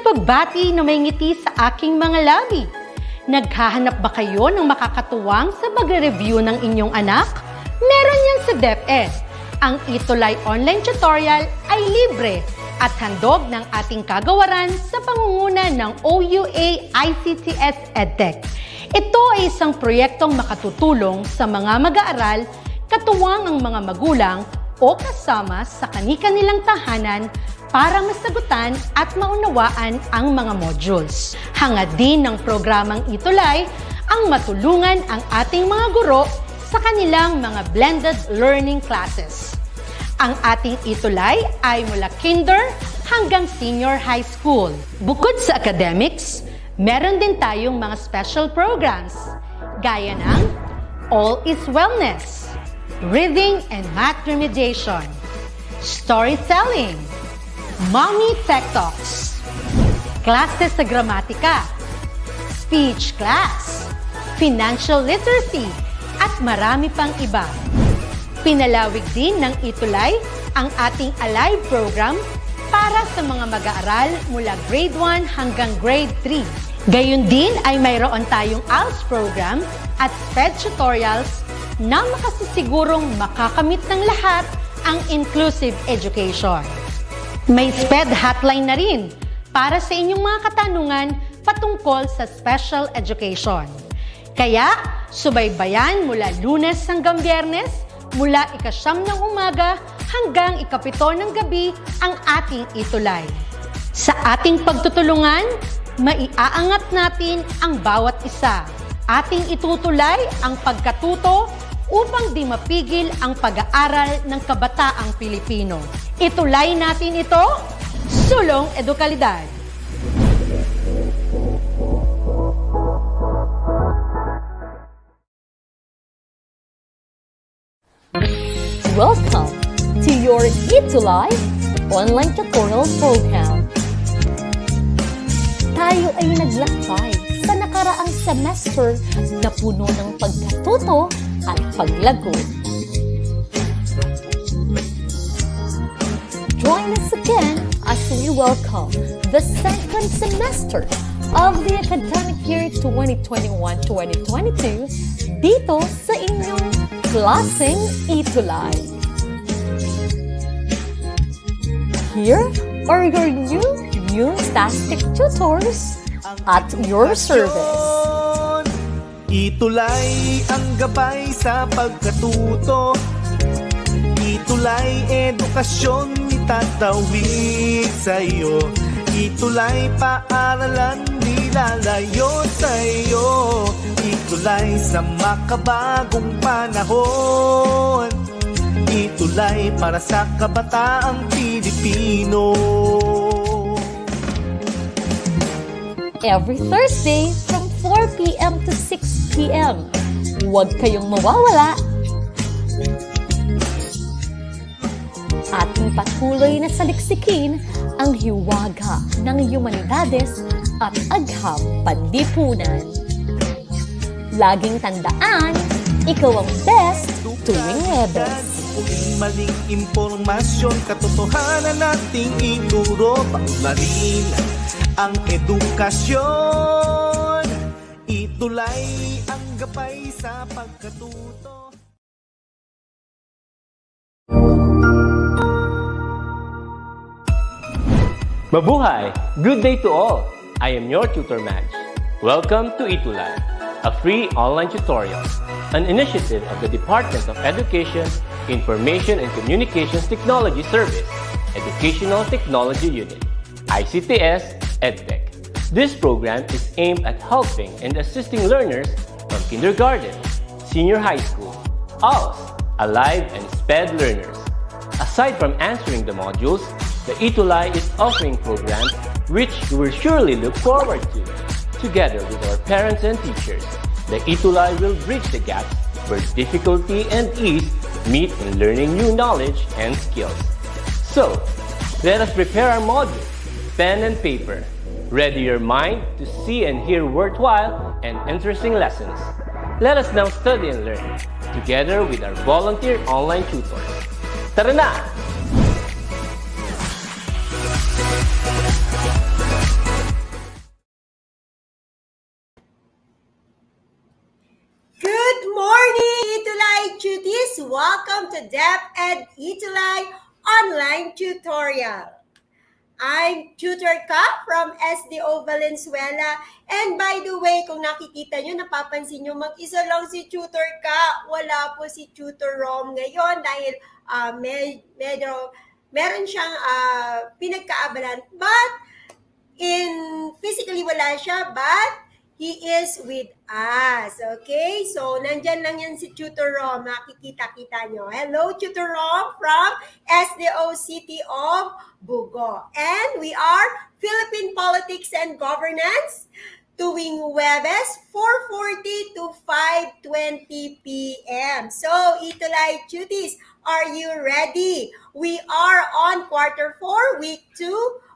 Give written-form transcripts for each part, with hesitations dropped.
pagbati na may ngiti sa aking mga labi. Naghahanap ba kayo ng makakatuwang sa pagre-review ng inyong anak? Meron yan sa DepEd. Ang ETUlay online tutorial ay libre at handog ng ating kagawaran sa pangunguna ng OUA ICTS EdTech. Ito ay isang proyektong makatutulong sa mga mag-aaral, katuwang ang mga magulang o kasama sa kani-kanilang tahanan para masagutan at maunawaan ang mga modules. Hangad din ng programang ETUlay ang matulungan ang ating mga guro sa kanilang mga blended learning classes. Ang ating ETUlay ay mula kinder hanggang senior high school. Bukod sa academics, meron din tayong mga special programs gaya ng All is Wellness, Reading and Math Remediation, Storytelling, Mommy Tech Talks, Classes sa Gramatika, Speech Class, Financial Literacy, at marami pang iba. Pinalawig din ng ETUlay ang ating Alive program para sa mga mag-aaral mula grade 1 hanggang grade 3. Gayun din ay mayroon tayong ALS program at SPED tutorials na makasisigurong makakamit ng lahat ang inclusive education. May SPED hotline na rin para sa inyong mga katanungan patungkol sa special education. Kaya, subaybayan mula Lunes hanggang Biyernes, mula 9:00 ng umaga hanggang 7:00 ng gabi ang ating ETUlay. Sa ating pagtutulungan, maiaangat natin ang bawat isa. Ating itutulay ang pagkatuto upang di mapigil ang pag-aaral ng kabataang Pilipino. Itulay natin ito, sulong edukalidad. Welcome to your ETUlay online tutorial program. Tayo ay naglakbay sa nakaraang semester na puno ng pagkatuto at paglago. Join us again as we welcome the second semester of the academic year 2021-2022 dito sa inyong klaseng ETUlay. Here are your new fantastic tutors at your service. ETUlay ang gabay sa pagkatuto. ETUlay edukasyon itatawid sa'yo. ETUlay paaralan nilalayo sa'yo. ETUlay sa makabagong panahon. ETUlay para sa kabataang Pilipino. Every Thursday from 4 p.m. to 6 p.m. Huwag kayong mawawala. Ating patuloy na saliksikin ang hiwaga ng humanidades at agham panlipunan. Laging tandaan, ikaw ang best tuwing Webes. Maling impormasyon, katotohanan nating ituro, paunlarin ang edukasyon. ETUlay ang gabay sa pagkatuto. Mabuhay! Good day to all! I am your tutor Madge. Welcome to ETUlay, a free online tutorial, an initiative of the Department of Education, Information and Communications Technology Service, Educational Technology Unit, ICTS EdTech. This program is aimed at helping and assisting learners from kindergarten, senior high school, ALS, Alive, and SPED learners. Aside from answering the modules, the ETUlay is offering programs which you will surely look forward to. Together with our parents and teachers, the ETUlay will bridge the gaps where difficulty and ease meet in learning new knowledge and skills. So, let us prepare our modules, pen and paper. Ready your mind to see and hear worthwhile and interesting lessons. Let us now study and learn, together with our volunteer online tutors. Tara na! Cuties! Welcome to DepEd ETUlay online tutorial. I'm Tutor Ka from SDO Valenzuela. And by the way, kung nakikita nyo, napapansin nyo, mag-isa lang si Tutor Ka. Wala po si Tutor Rom ngayon dahil meron siyang pinagkaabalan. But physically wala siya, but he is with us. Okay? So, nandyan lang yan si Tutor Rom. Makikita-kita nyo. Hello, Tutor Rom from SDO City of Bugo. And we are Philippine Politics and Governance tuwing Webes, 4:40 to 5:20 p.m. So, ETUlay Cuties, are you ready? We are on Quarter 4, Week 2,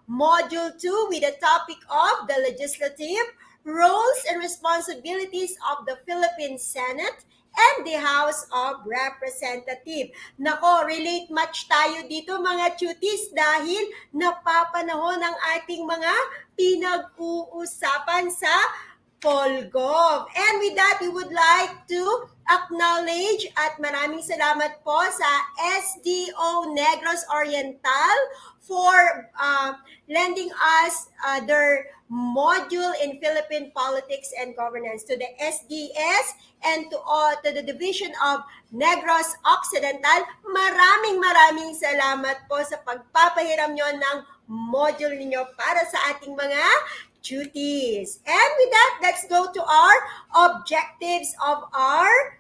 Module 2 with the topic of the legislative roles and responsibilities of the Philippine Senate and the House of Representatives. Nako, relate much tayo dito mga cuties dahil napapanahon ang ating mga pinag-uusapan sa Polgov. And with that, we would like to acknowledge at maraming salamat po sa SDO Negros Oriental for lending us their module in Philippine Politics and Governance, to the SDS and to the Division of Negros Occidental. Maraming salamat po sa pagpapahiram nyo ng module ninyo para sa ating mga duties. And with that, let's go to our objectives of our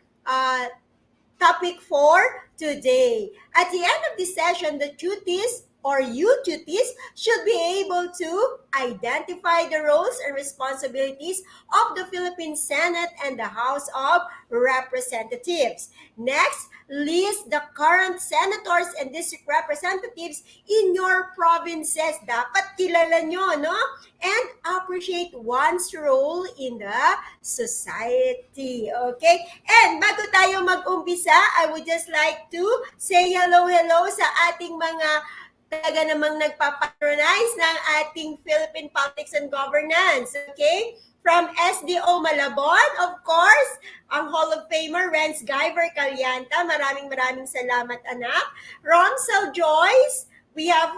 topic for today. At the end of this session, the duties or you duties should be able to identify the roles and responsibilities of the Philippine Senate and the House of Representatives. Next, list the current senators and district representatives in your provinces. Dapat kilala nyo, no? And appreciate one's role in the society. Okay? And bago tayo mag-umpisa, I would just like to say hello sa ating mga talaga namang nagpapatronize ng ating Philippine Politics and Governance. Okay? From SDO Malabon, of course, ang Hall of Famer, Renz Guyver Calyanta. Maraming salamat, anak. Romsel Joyce, we have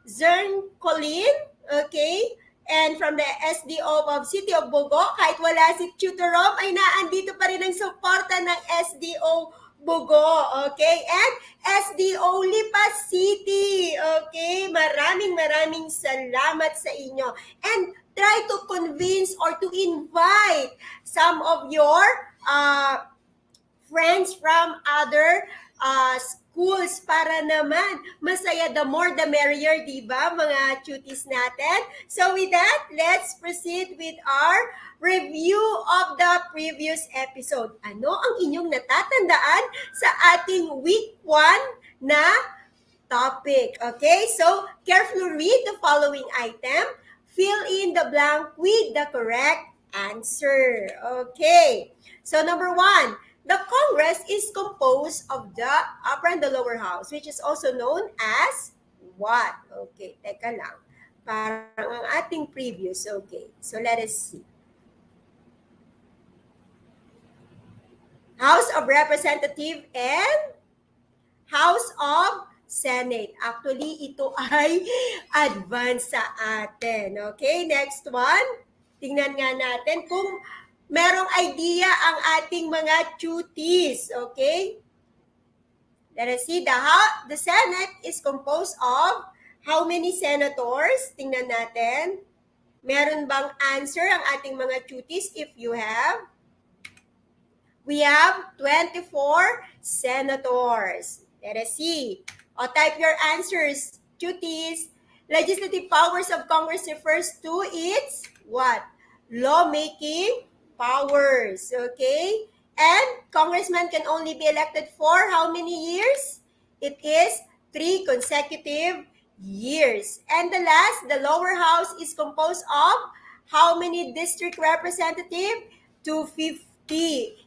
Zern Colin, okay? And from the SDO of City of Bugo, kahit wala si Tutor Rom, ay naandito pa rin ang suporta ng SDO Bugo, okay? And SDO Lipas City, okay? Maraming salamat sa inyo. And try to convince or to invite some of your friends from other schools para naman masaya, the more the merrier, di ba, mga cuties natin? So with that, let's proceed with our review of the previous episode. Ano ang inyong natatandaan sa ating week 1 na topic? Okay, so carefully read the following item. Fill in the blank with the correct answer. Okay, so number 1, the Congress is composed of the upper and the lower house, which is also known as what? Okay, teka lang. Parang ang ating previous. Okay, so let us see. House of Representatives and House of Senate. Actually, ito ay advance sa atin. Okay, next one. Tingnan nga natin kung merong idea ang ating mga duties. Okay? Let us see. The Senate is composed of how many senators? Tingnan natin. Meron bang answer ang ating mga duties if you have? We have 24 senators. Let us see. O type your answers, duties. Legislative powers of Congress refers to its what? Lawmaking powers. Okay? And congressmen can only be elected for how many years? It is 3 consecutive years. And the last, the lower house is composed of how many district representative? 250.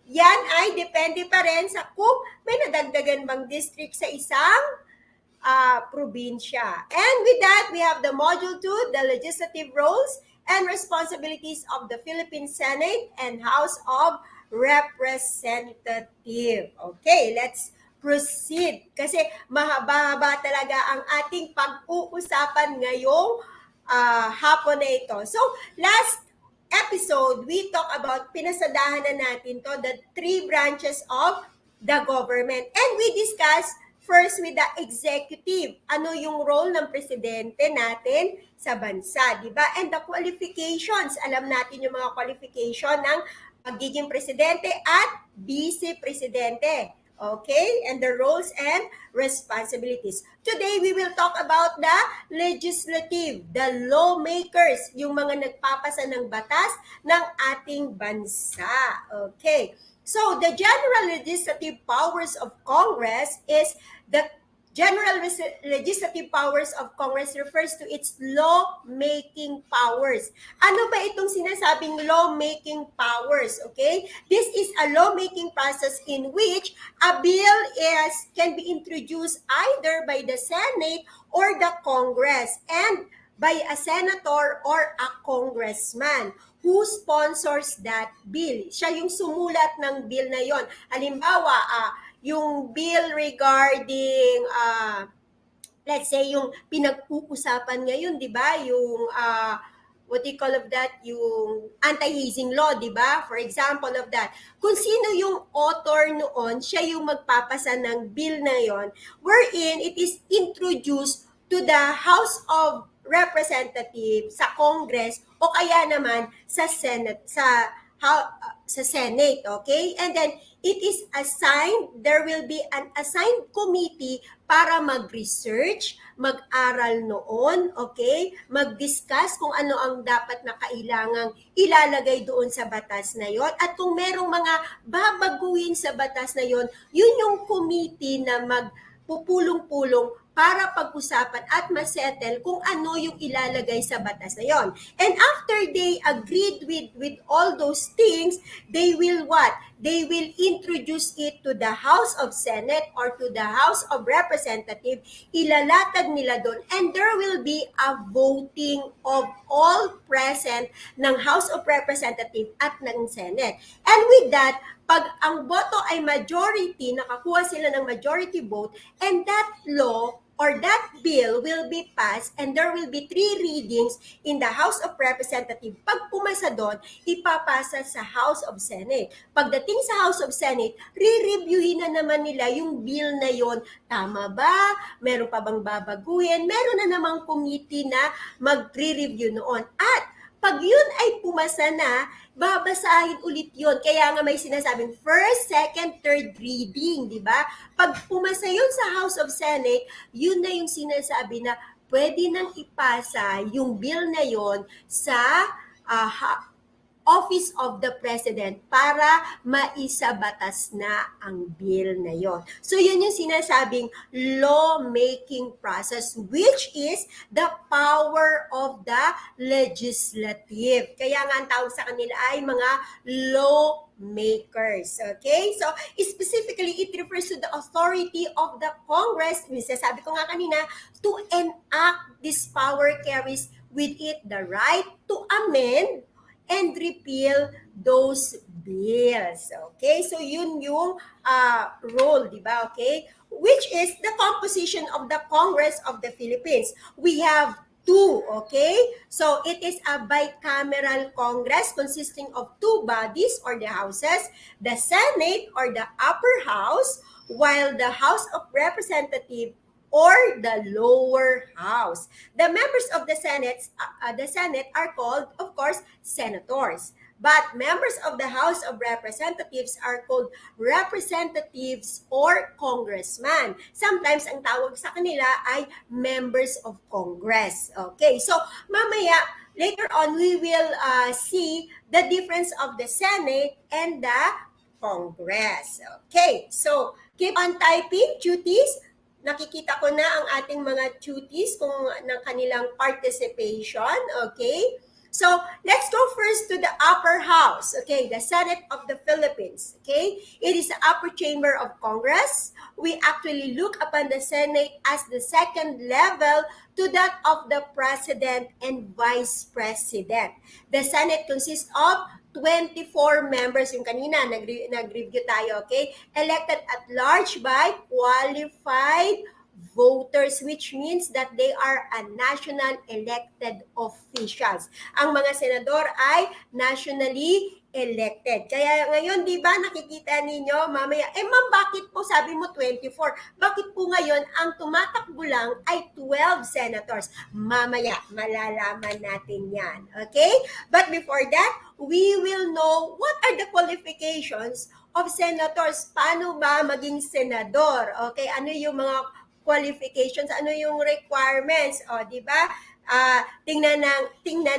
Yan ay depende pa rin sa kung may nadagdagan bang district sa isang probinsya. And with that, we have the Module 2, the legislative roles and responsibilities of the Philippine Senate and House of Representative. Okay, let's proceed. Kasi mahaba-haba talaga ang ating pag-uusapan ngayong hapon na ito. So, last episode, we talk about, pinasadahan na natin to, the three branches of the government. And we discussed first with the executive. Ano yung role ng presidente natin sa bansa, di ba? And the qualifications. Alam natin yung mga qualification ng pagiging presidente at vice-presidente. Okay? And the roles and responsibilities. Today, we will talk about the legislative, the lawmakers, yung mga nagpapasa ng batas ng ating bansa. Okay? So, the general legislative powers of Congress is the general legislative powers of Congress refers to its law-making powers. Ano ba itong sinasabing law-making powers? Okay? This is a law-making process in which a bill can be introduced either by the Senate or the Congress and by a senator or a congressman who sponsors that bill. Siya yung sumulat ng bill na yon. Halimbawa, yung bill regarding, let's say, yung pinag-uusapan ngayon, di ba? Yung, what do you call of that? Yung anti-hazing law, di ba? For example of that. Kung sino yung author noon, siya yung magpapasa ng bill na yon, wherein it is introduced to the House of Representatives, sa Congress, o kaya naman sa Senate, sa Senate, okay? And then, it is assigned, there will be an assigned committee para mag-research, mag-aral noon, okay? Mag-discuss kung ano ang dapat na kailangang ilalagay doon sa batas na yon. At kung merong mga babaguhin sa batas na yon, yun yung committee na magpupulong-pulong para pag-usapan at masettle kung ano yung ilalagay sa batas na yon. And after they agreed with all those things, they will what? They will introduce it to the House of Senate or to the House of Representatives. Ilalatag nila doon and there will be a voting of all present ng House of Representatives at ng Senate. And with that, pag ang boto ay majority, nakakuha sila ng majority vote, and that law or that bill will be passed and there will be 3 readings in the House of Representatives. Pag pumasa doon, ipapasa sa House of Senate. Pagdating sa House of Senate, re-reviewin na naman nila yung bill na yon. Tama ba? Meron pa bang babaguhin? Meron na namang committee na mag-re-review noon. At pag yun ay pumasa na, babasahin ulit yun. Kaya nga may sinasabing first, second, third reading, di ba? Pag pumasa yun sa House of Senate, yun na yung sinasabi na pwede nang ipasa yung bill na yun sa Office of the President para maisabatas na ang bill na yon. So yun yung sinasabing law-making process, which is the power of the legislative. Kaya nga ang tawag sa kanila ay mga lawmakers. Okay? So specifically, it refers to the authority of the Congress. Sabi ko nga kanina, to enact this power carries with it the right to amend and repeal those bills. Okay? So, yun yung role, di ba? Okay? Which is the composition of the Congress of the Philippines. We have 2, okay? So, it is a bicameral Congress consisting of 2 bodies or the houses, the Senate or the upper house, while the House of Representatives or the lower house. The members of the Senate are called, of course, senators. But members of the House of Representatives are called representatives or congressmen. Sometimes ang tawag sa kanila ay members of Congress. Okay, so mamaya, later on, we will see the difference of the Senate and the Congress. Okay, so keep on typing, cuties. Nakikita ko na ang ating mga cuties ng kanilang participation, okay? So, let's go first to the upper house, okay? The Senate of the Philippines, okay? It is the upper chamber of Congress. We actually look upon the Senate as the second level to that of the President and Vice President. The Senate consists of 24 members, yung kanina, nag-review tayo, okay? Elected at large by qualified voters, which means that they are a national elected officials. Ang mga senador ay nationally elected. Kaya ngayon, di ba, nakikita ninyo, mamaya, ma'am, bakit po sabi mo 24? Bakit po ngayon, ang tumatakbo lang ay 12 senators? Mamaya, malalaman natin yan. Okay? But before that, we will know what are the qualifications of senators. Paano ba maging senador? Okay? Ano yung mga qualifications? Ano yung requirements? O, di ba? Tingnan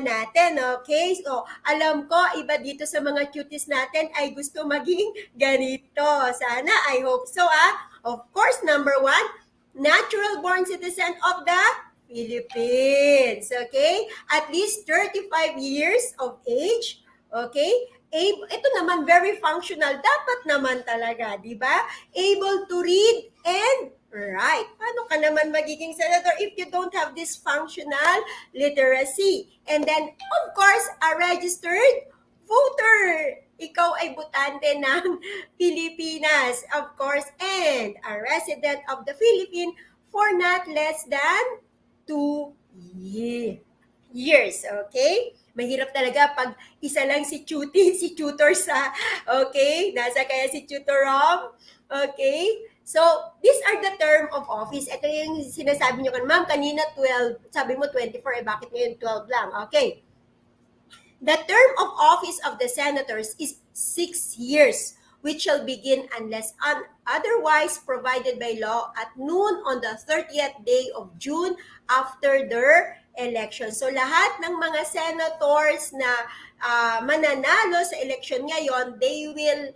natin, okay? So, alam ko, iba dito sa mga cuties natin ay gusto maging ganito. Sana, I hope so, Of course, number 1, natural-born citizen of the Philippines, okay? At least 35 years of age, okay? Ito naman, very functional. Dapat naman talaga, di ba? Able to read and write. Paano ka naman magiging senator if you don't have this functional literacy? And then, of course, a registered voter. Ikaw ay butante ng Pilipinas, of course, and a resident of the Philippines for not less than 2 years, okay? Mahirap talaga pag isa lang si tutor sa, okay? Nasa kaya si tutor Rom, okay? So, these are the term of office. Ito yung sinasabi nyo kan, ma'am, kanina 12, sabi mo 24, bakit ngayon 12 lang? Okay. The term of office of the senators is 6 years, which shall begin unless otherwise provided by law at noon on the 30th day of June after their election. So lahat ng mga senators na mananalo sa election ngayon, they will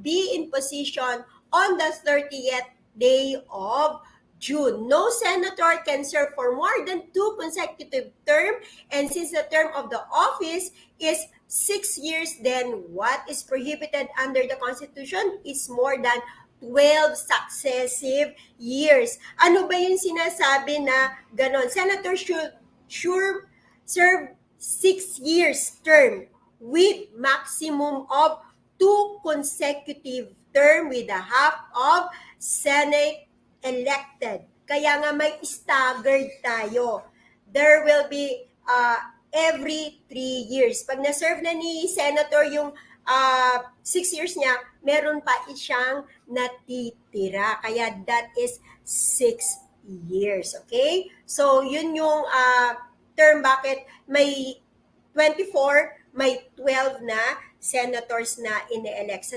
be in position on the 30th day of June. No senator can serve for more than 2 consecutive terms, and since the term of the office is 6 years, then what is prohibited under the Constitution is more than 12 successive years. Ano ba yung sinasabi na ganon? Senator should serve 6 years term with maximum of 2 consecutive term with a half of Senate elected. Kaya nga may staggered tayo. There will be every 3 years. Pag na-serve na ni Senator yung 6 years niya, meron pa siyang natitira. Kaya that is 6 years. Okay? So, yun yung term bakit may 24, may 12 na senators na ine-elect. Sa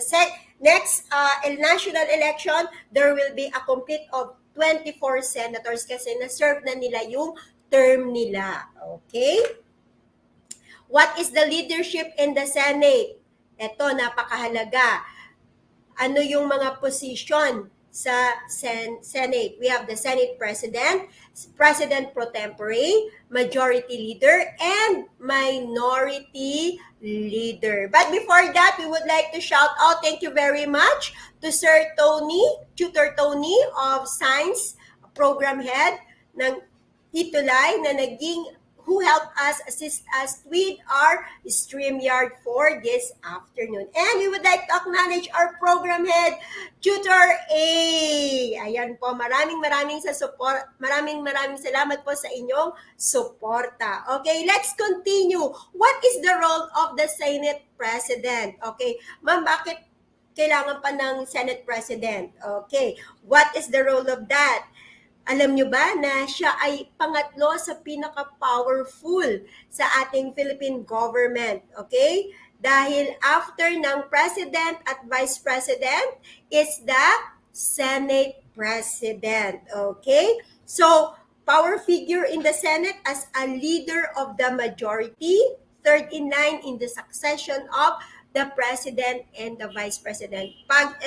next national election, there will be a complete of 24 senators kasi na-serve na nila yung term nila. Okay? What is the leadership in the Senate? Ito, napakahalaga. Ano yung mga position sa Senate? We have the Senate President, President pro tempore, Majority Leader, and Minority Leader. But before that, we would like to shout out, thank you very much to Sir Tony, Tutor Tony of Science Program Head ng ETUlay na who helped us, assist us with our StreamYard for this afternoon. And we would like to acknowledge our program head, Tutor A. Ayan po, maraming salamat po sa inyong suporta. Okay, let's continue. What is the role of the Senate President? Okay, ma'am, bakit kailangan pa ng Senate President? Okay, what is the role of that? Alam nyo ba na siya ay pangatlo sa pinaka-powerful sa ating Philippine government, okay? Dahil after ng President at Vice President is the Senate President, okay? So, power figure in the Senate as a leader of the majority, third in line in the succession of the President and the Vice President. Pag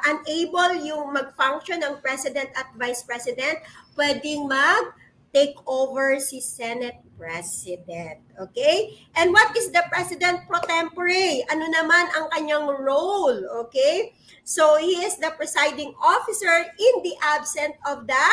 unable yung mag-function ng President at Vice President, pwedeng mag-take over si Senate President. Okay? And what is the President pro tempore? Ano naman ang kanyang role? Okay? So, he is the presiding officer in the absence of the,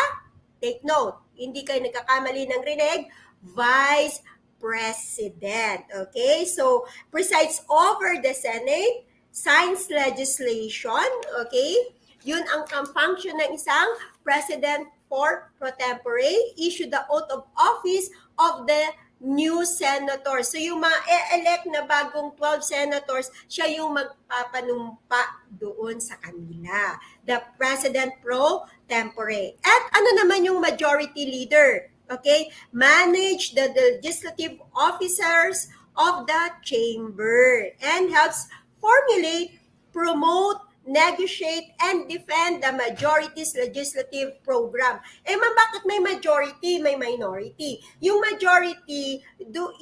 take note, hindi kayo nagkakamali ng rinig, Vice President. Okay? So, presides over the Senate, signs legislation. Okay? Yun ang function ng isang President pro tempore, issue the oath of office of the new senators. So yung mga elect na bagong 12 senators, siya yung magpapanumpa doon sa kanila. The President pro tempore. At ano naman yung majority leader? Okay? Manage the legislative officers of the chamber and helps formulate, promote, negotiate, and defend the majority's legislative program. Ma'am, bakit may majority, may minority? Yung majority,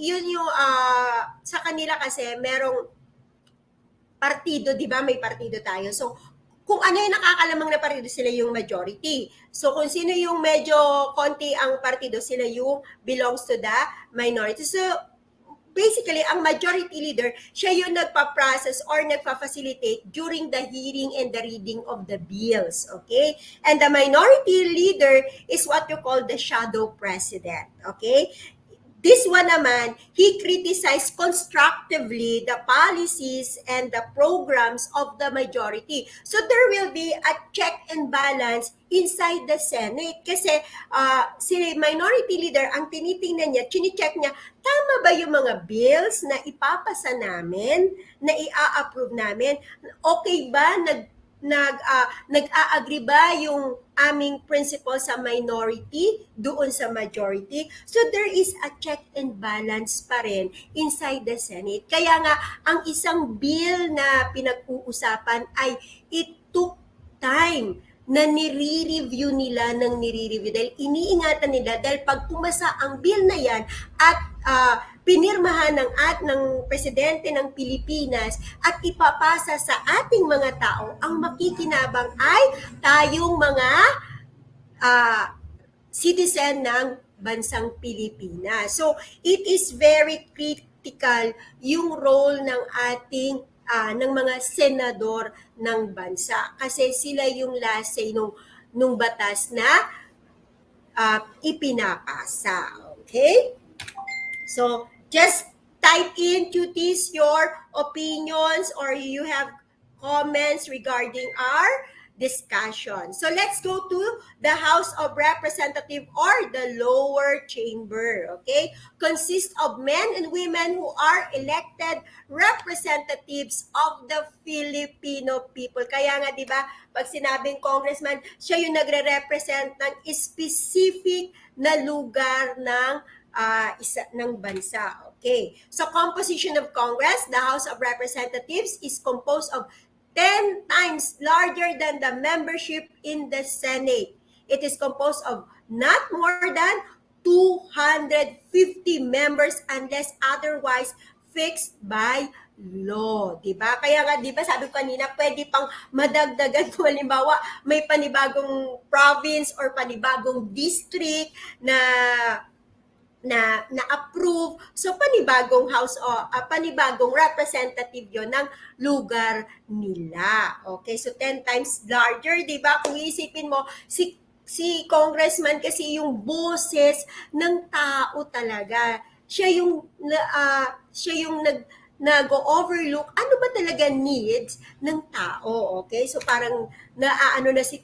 yun yung sa kanila kasi merong partido, di ba? May partido tayo. So, kung ano yung nakakalamang na partido, sila yung majority. So, kung sino yung medyo konti ang partido, sila yung belongs to the minority. So, basically, ang majority leader, siya yung nagpa-process or nagpa-facilitate during the hearing and the reading of the bills, okay? And the minority leader is what you call the shadow president, okay? This one naman, he criticized constructively the policies and the programs of the majority. So there will be a check and balance inside the Senate. Kasi si minority leader, ang tinitingnan niya, chine-check niya, tama ba yung mga bills na ipapasa namin, na i-approve namin? Okay ba? Nag-a-agree ba yung aming principle sa minority doon sa majority? So there is a check and balance pa rin inside the Senate. Kaya nga, ang isang bill na pinag-uusapan ay it took time na nire-review nila dahil iniingatan nila dahil pag pumasa ang bill na yan at pinirmahan ng presidente ng Pilipinas at ipapasa sa ating mga tao, ang makikinabang ay tayong mga citizen ng bansang Pilipinas. So, it is very critical yung role ng ating ng mga senador ng bansa kasi sila yung last say nung batas na ipinapasa. Okay? So, just type in, cuties, your opinions or you have comments regarding our discussion. So, let's go to the House of Representatives or the lower chamber. Okay? Consists of men and women who are elected representatives of the Filipino people. Kaya nga, di ba, pag sinabing congressman, siya yung nagre-represent ng specific na lugar ng bansa. Okay. So, composition of Congress, the House of Representatives is composed of 10 times larger than the membership in the Senate. It is composed of not more than 250 members unless otherwise fixed by law. Diba? Kaya nga, diba sabi ko kanina, pwede pang madagdagan kung halimbawa may panibagong province or panibagong district na approve. So panibagong house o panibagong representative 'yon ng lugar nila. Okay? So 10 times larger, 'di ba? Kung iisipin mo si congressman kasi yung boses ng tao talaga. Siya yung nag-overlook ano ba talaga needs ng tao, okay? So parang naaano na si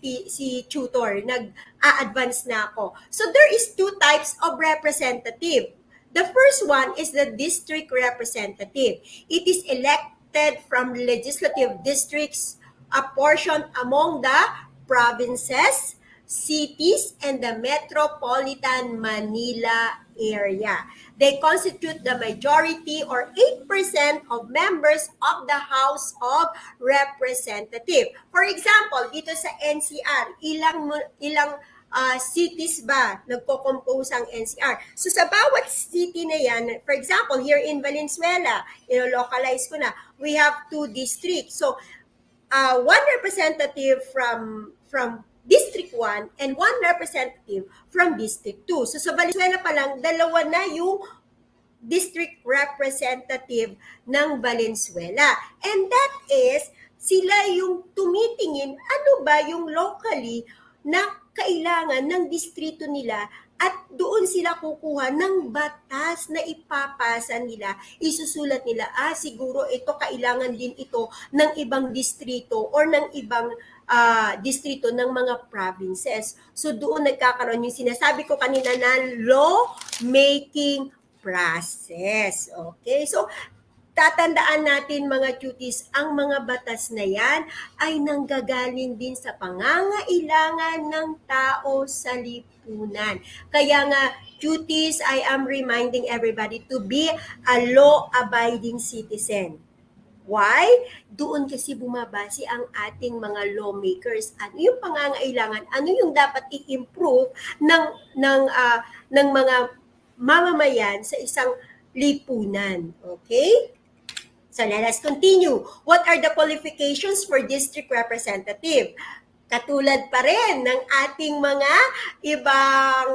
tutor, nag-a-advance na ako. So there is two types of representative. The first one is the district representative. It is elected from legislative districts apportioned among the provinces, cities, and the metropolitan Manila area. They constitute the majority or 8% of members of the House of Representatives. For example, dito sa NCR, ilang cities ba nagko-compose ang NCR? So sa bawat city na yan, for example, here in Valenzuela, localize ko na, we have 2 districts. So, 1 representative from District 1 and 1 representative from District 2. So sa Valenzuela pa lang, 2 na yung district representative ng Valenzuela. And that is, sila yung tumitingin, ano ba yung locally na kailangan ng distrito nila at doon sila kukuha ng batas na ipapasa nila, isusulat nila, siguro ito kailangan din ito ng ibang distrito or ng ibang distrito ng mga provinces. So doon nagkakaroon yung sinasabi ko kanina na law-making process. Okay? So tatandaan natin mga cuties, ang mga batas na yan ay nanggagaling din sa pangangailangan ng tao sa lipunan. Kaya nga, cuties, I am reminding everybody to be a law-abiding citizen. Why? Doon kasi bumabase ang ating mga lawmakers. Ano yung pangangailangan? Ano yung dapat i-improve ng mga mamamayan sa isang lipunan? Okay? So let us continue. What are the qualifications for district representative? Katulad pa rin ng ating mga ibang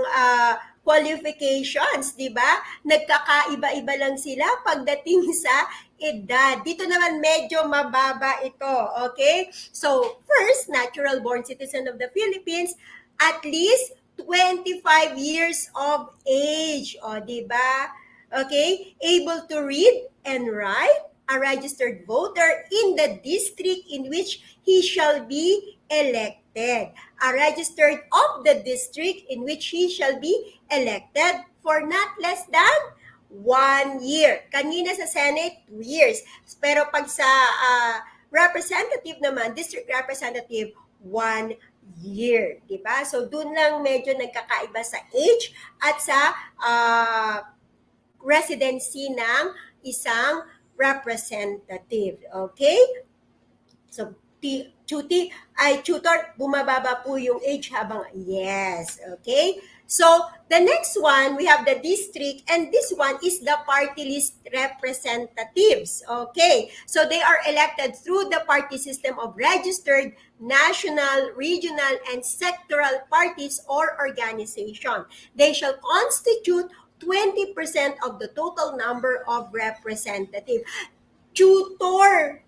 qualifications, di ba? Nagkakaiba-iba lang sila pagdating sa edad. Dito naman medyo mababa ito, okay? So, first, natural born citizen of the Philippines, at least 25 years of age, o di ba? Okay? Able to read and write, a registered voter in the district in which he shall be elected. A registered of the district in which he shall be elected for not less than 1 year. Kanina sa Senate, 2 years. Pero pag sa representative naman, district representative, 1 year. Diba? So, dun lang medyo nagkakaiba sa age at sa residency ng isang representative. Okay? So, tutor, bumababa po yung age habang, yes. Okay? So, the next one, we have the district, and this one is the party list representatives. Okay? So, they are elected through the party system of registered national, regional, and sectoral parties or organization. They shall constitute 20% of the total number of representative. Tutor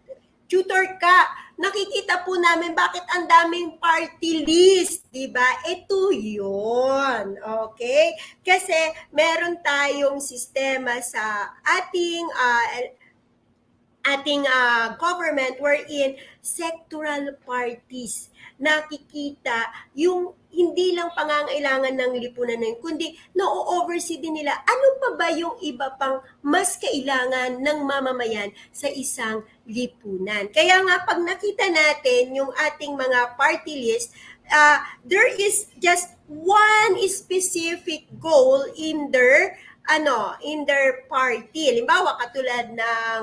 ka, nakikita po namin bakit ang daming party list, di ba? Ito yun, okay? Kasi meron tayong sistema sa ating government wherein sectoral parties nakikita yung hindi lang pangangailangan ng lipunan na yun, kundi na-oversee din nila ano pa ba yung iba pang mas kailangan ng mamamayan sa isang lipunan. Kaya nga pag nakita natin yung ating mga party list, there is just one specific goal in their party. Halimbawa katulad ng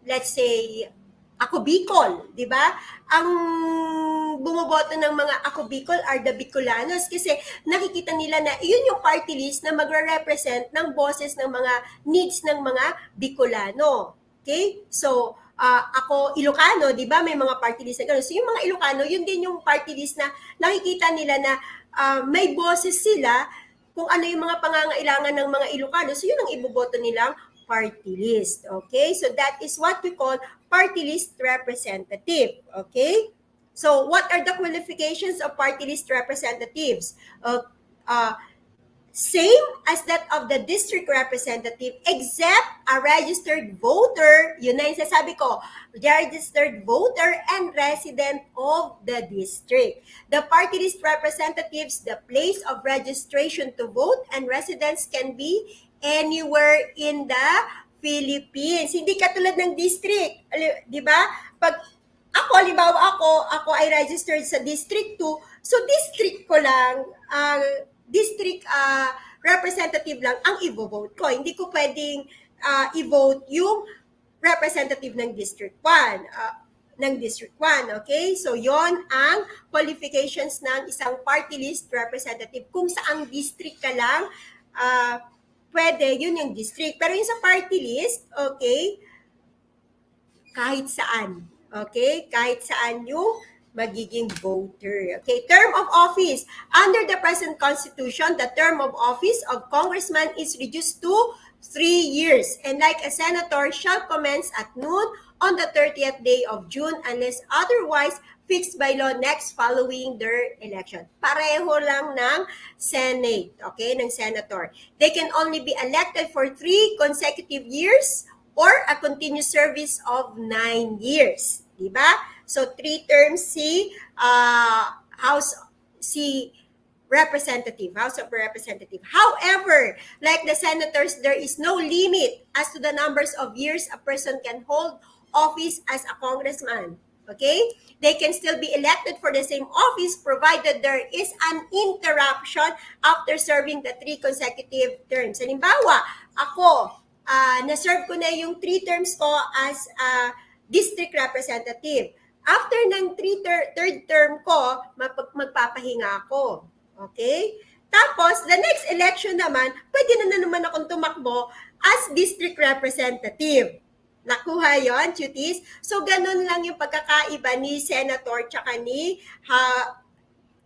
let's say Ako Bicol, di ba? Ang bumoboto ng mga Ako Bicol are the Bicolanos kasi nakikita nila na iyon yung party list na magre-represent ng boses ng mga needs ng mga Bicolano. Okay? So, ako Ilocano, di ba? May mga party list na gano'n. So, yung mga Ilocano, yun din yung party list na nakikita nila na may boses sila kung ano yung mga pangangailangan ng mga Ilocano. So, yun ang iboboto nilang party list. Okay? So, that is what we call party list representative. Okay? So, what are the qualifications of party list representatives? Same as that of the district representative except a registered voter, yun na yung sasabi ko, registered voter and resident of the district. The party list representatives, the place of registration to vote and residence can be anywhere in the Philippines. Hindi katulad ng district, di ba? Pag halimbawa ako ay registered sa District 2, so district ko lang, district representative lang ang i-vote ko. Hindi ko pwedeng i-vote yung representative ng District 1. Okay? So, yon ang qualifications ng isang party list representative. Kung saang district ka lang, pwede, yun yung district. Pero yung sa party list, okay, kahit saan. Okay? Kahit saan yung magiging voter. Okay, term of office. Under the present constitution, the term of office of congressman is reduced to 3 years. And like a senator, shall commence at noon on the 30th day of June unless otherwise fixed by law next following their election. Pareho lang ng Senate, okay, ng senator. They can only be elected for 3 consecutive years or a continuous service of 9 years. Diba? So, 3 terms si House of Representative. However, like the senators, there is no limit as to the numbers of years a person can hold office as a congressman. Okay? They can still be elected for the same office provided there is an interruption after serving the 3 consecutive terms. Halimbawa, ako, na-serve ko na yung 3 terms ko as a district representative. After ng third term ko, magpapahinga ako. Okay? Tapos, the next election naman, pwede na naman akong tumakbo as district representative. Nakuha yon, cuties? So, ganun lang yung pagkakaiba ni Senator tsaka ni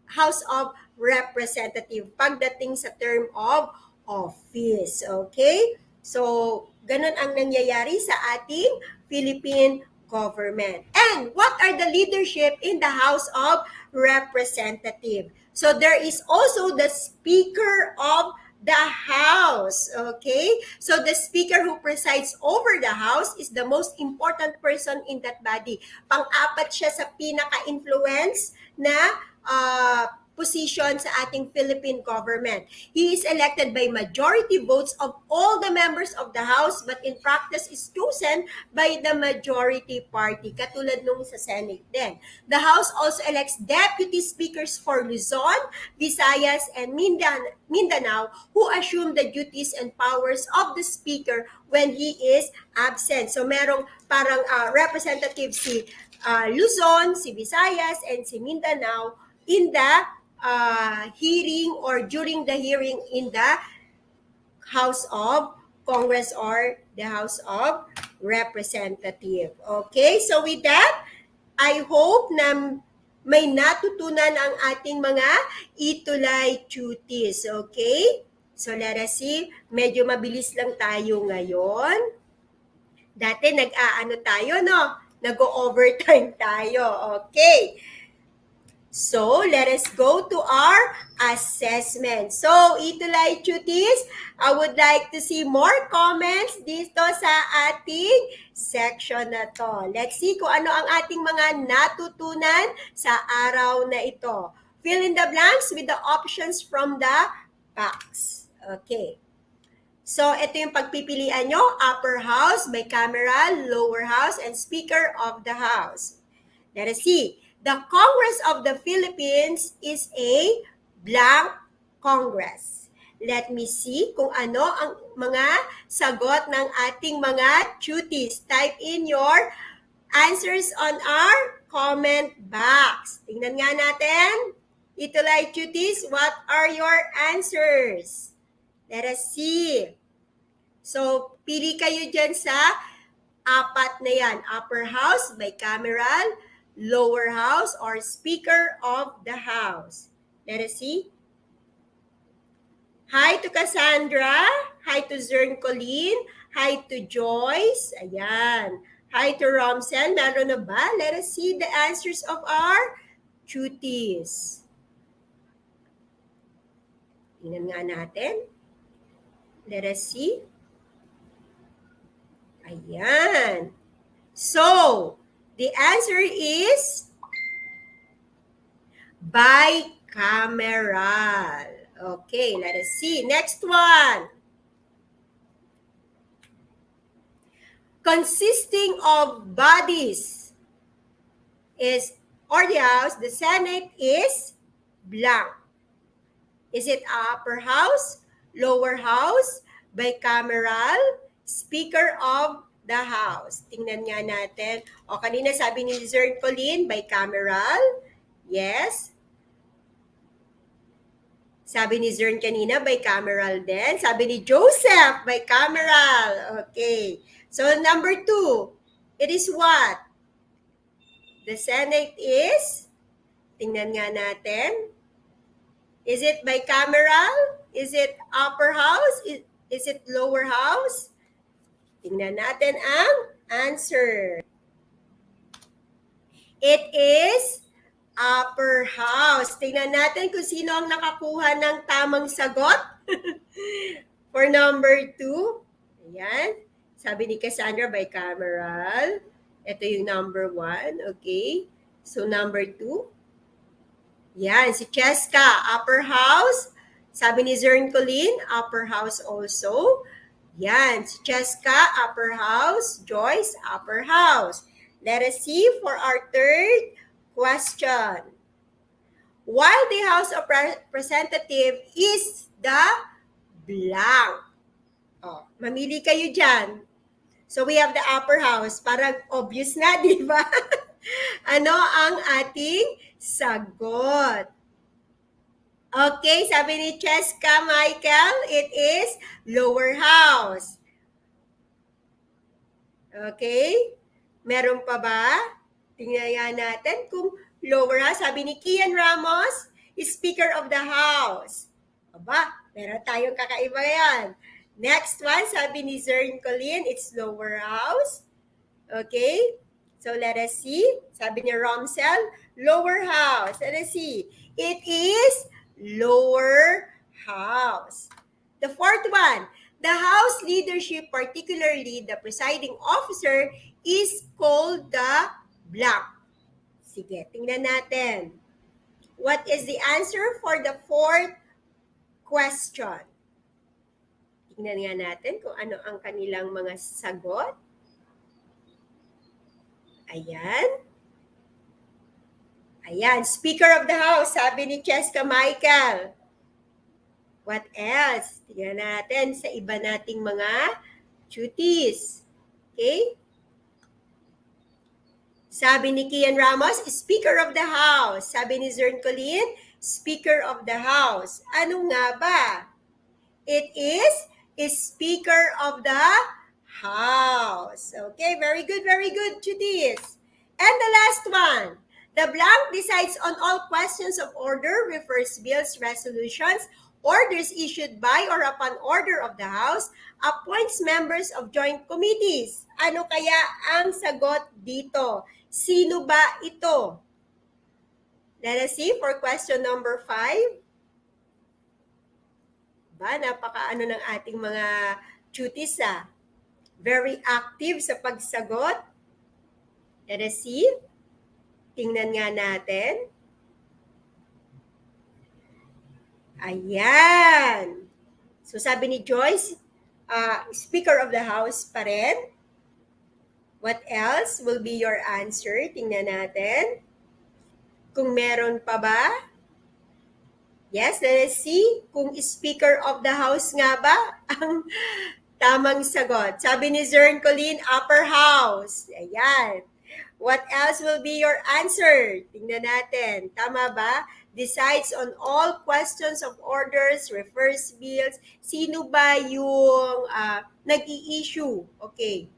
House of Representative pagdating sa term of office. Okay? So, ganun ang nangyayari sa ating Philippine government. And what are the leadership in the House of Representative? So there is also the Speaker of the House. Okay? So the Speaker who presides over the House is the most important person in that body. Pang-apat siya sa pinaka-influence na position sa ating Philippine government. He is elected by majority votes of all the members of the House but in practice is chosen by the majority party, katulad nung sa Senate din. The House also elects deputy speakers for Luzon, Visayas, and Mindanao who assume the duties and powers of the speaker when he is absent. So merong parang representative si Luzon, si Visayas, and si Mindanao in the hearing or during the hearing in the House of Congress or the House of Representative. Okay, so with that, I hope na may natutunan ang ating mga ETUlay cuties. Okay, so let us see, medyo mabilis lang tayo ngayon. Dati nag-aano tayo, no? Nag-overtime tayo. Okay. So, let us go to our assessment. So, ETUlay cuties, I would like to see more comments dito sa ating section na to. Let's see kung ano ang ating mga natutunan sa araw na ito. Fill in the blanks with the options from the box. Okay. So, ito yung pagpipilian nyo, upper house, bicameral, lower house, and speaker of the house. Let us see. The Congress of the Philippines is a blank Congress. Let me see kung ano ang mga sagot ng ating mga cuties. Type in your answers on our comment box. Tingnan nga natin. ETUlay cuties, what are your answers? Let us see. So, pili kayo dyan sa apat na yan. Upper house, bicameral, lower house, or speaker of the house. Let us see. Hi to Cassandra. Hi to Zern Colleen. Hi to Joyce. Ayan. Hi to Romsen. Meron na ba? Let us see the answers of our cuties. Tingnan nga natin. Let us see. Ayan. So, the answer is bicameral. Okay, let us see. Next one. Consisting of bodies is, or the house, the Senate is blank. Is it upper house, lower house, bicameral, speaker of the house? Tingnan nga natin. O, kanina sabi ni Zern Colleen, bicameral. Yes. Sabi ni Zern kanina, bicameral din. Sabi ni Joseph, bicameral. Okay. So, number 2, it is what? The Senate is, tingnan nga natin. Is it bicameral? Is it upper house? Is it lower house? Tingnan natin ang answer. It is upper house. Tingnan natin kung sino ang nakakuha ng tamang sagot. For number 2, ayan. Sabi ni Cassandra by Cameral. Ito yung number 1, okay? So, number 2. Yan, si Cheska, upper house. Sabi ni Zern Colleen, upper house also. Yan, si Cheska, upper house. Joyce, upper house. Let us see for our third question. While the House of Representative is the blank. Oh, mamili kayo dyan. So we have the upper house. Parang obvious na, di ba? Ano ang ating sagot? Okay, sabi ni Cheska Michael, it is lower house. Okay? Meron pa ba? Tingnan natin kung lower house. Sabi ni Kian Ramos, Speaker of the House. Aba, meron tayong kakaiba yan. Next one, sabi ni Zern Colleen, it's lower house. Okay? So let us see. Sabi ni Romsel, lower house. Let us see. It is lower house. The fourth one, the House leadership, particularly the presiding officer, is called the blank. Sige, tingnan natin. What is the answer for the fourth question? Tingnan nga natin kung ano ang kanilang mga sagot. Ayan. Ayan, Speaker of the House, sabi ni Cheska Michael. What else? Tingnan natin sa iba nating mga duties. Okay? Sabi ni Kian Ramos, Speaker of the House. Sabi ni Zern Colleen, Speaker of the House. Ano nga ba? It is Speaker of the House. Okay, very good, Judith. And the last one, the blank decides on all questions of order, refers bills, resolutions, orders issued by or upon order of the House, appoints members of joint committees. Ano kaya ang sagot dito? Sino ba ito? Let us see for question number 5. Napaka-ano ng ating mga duties very active sa pagsagot. Let us see. Tingnan nga natin. Ayan. So sabi ni Joyce, Speaker of the House pa rin. What else will be your answer? Tingnan natin. Kung meron pa ba? Yes, let us see kung Speaker of the House nga ba ang tamang sagot. Sabi ni Zern Colleen, upper house. Ayan. What else will be your answer? Tingnan natin. Tama ba? Decides on all questions of orders, refers bills. Sino ba yung nag-i-issue? Okay.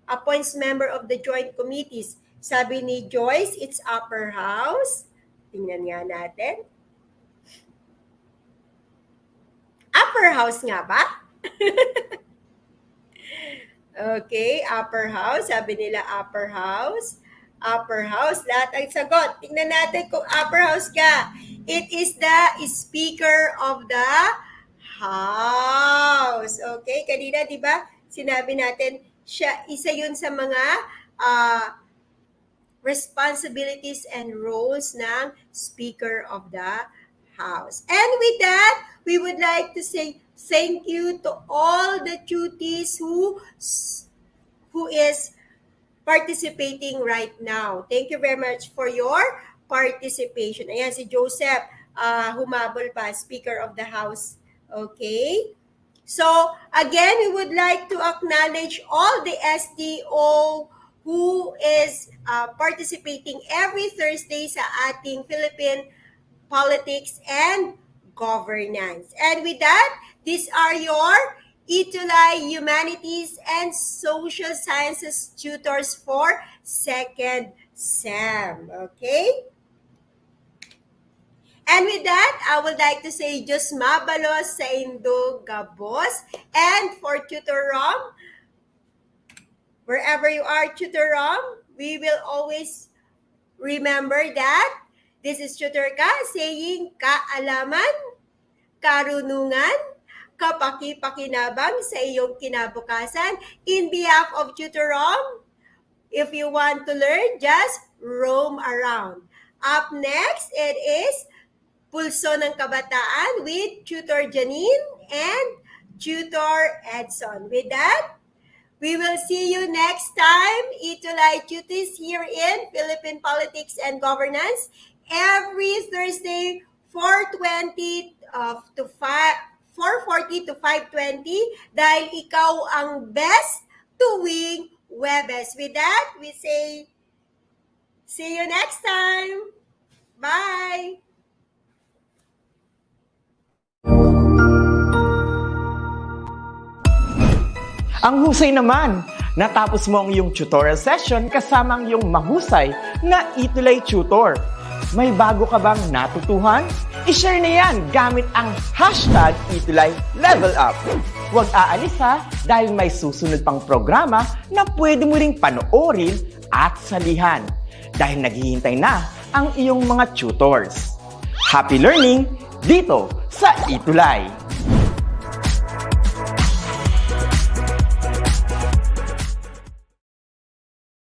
Appoints member of the joint committees. Sabi ni Joyce, it's upper house. Tingnan nga natin. Upper house nga ba? Okay, upper house. Sabi nila upper house. Upper house. Lahat ang sagot. Tingnan natin kung upper house ka. It is the Speaker of the House. Okay, kanina, di ba? Sinabi natin, siya, isa yun sa mga responsibilities and roles ng Speaker of the House. And with that, we would like to say thank you to all the duties who is participating right now. Thank you very much for your participation. Ayan, si Joseph, humabol pa, Speaker of the House. Okay? So, again, we would like to acknowledge all the SDO who is participating every Thursday sa ating Philippine Politics and Governance. And with that, these are your ETUlay Humanities and Social Sciences tutors for second SEM. Okay? And with that, I would like to say Diyos mabalos sa indo gabos. And for Tutor Rom, wherever you are, Tutor Rom, we will always remember that This is Tutor Ka saying kaalaman, karunungan, kapaki-pakinabang sa iyong kinabukasan. In behalf of Tutor Rom, if you want to learn, just roam around. Up next, it is Pulso ng Kabataan with Tutor Janine and Tutor Edson. With that, we will see you next time. ETUlay Tutis here in Philippine Politics and Governance every Thursday, 4:40 to 5:20 dahil ikaw ang best tuwing Webes. With that, we say, see you next time. Bye! Ang husay naman! Natapos mo ang iyong tutorial session kasama ang iyong mahusay na ETUlay tutor. May bago ka bang natutuhan? I-share na yan gamit ang hashtag #ETUlayLevelUp. Huwag aalis ha dahil may susunod pang programa na pwede mo ring panoorin at salihan dahil naghihintay na ang iyong mga tutors. Happy learning dito sa ETUlay!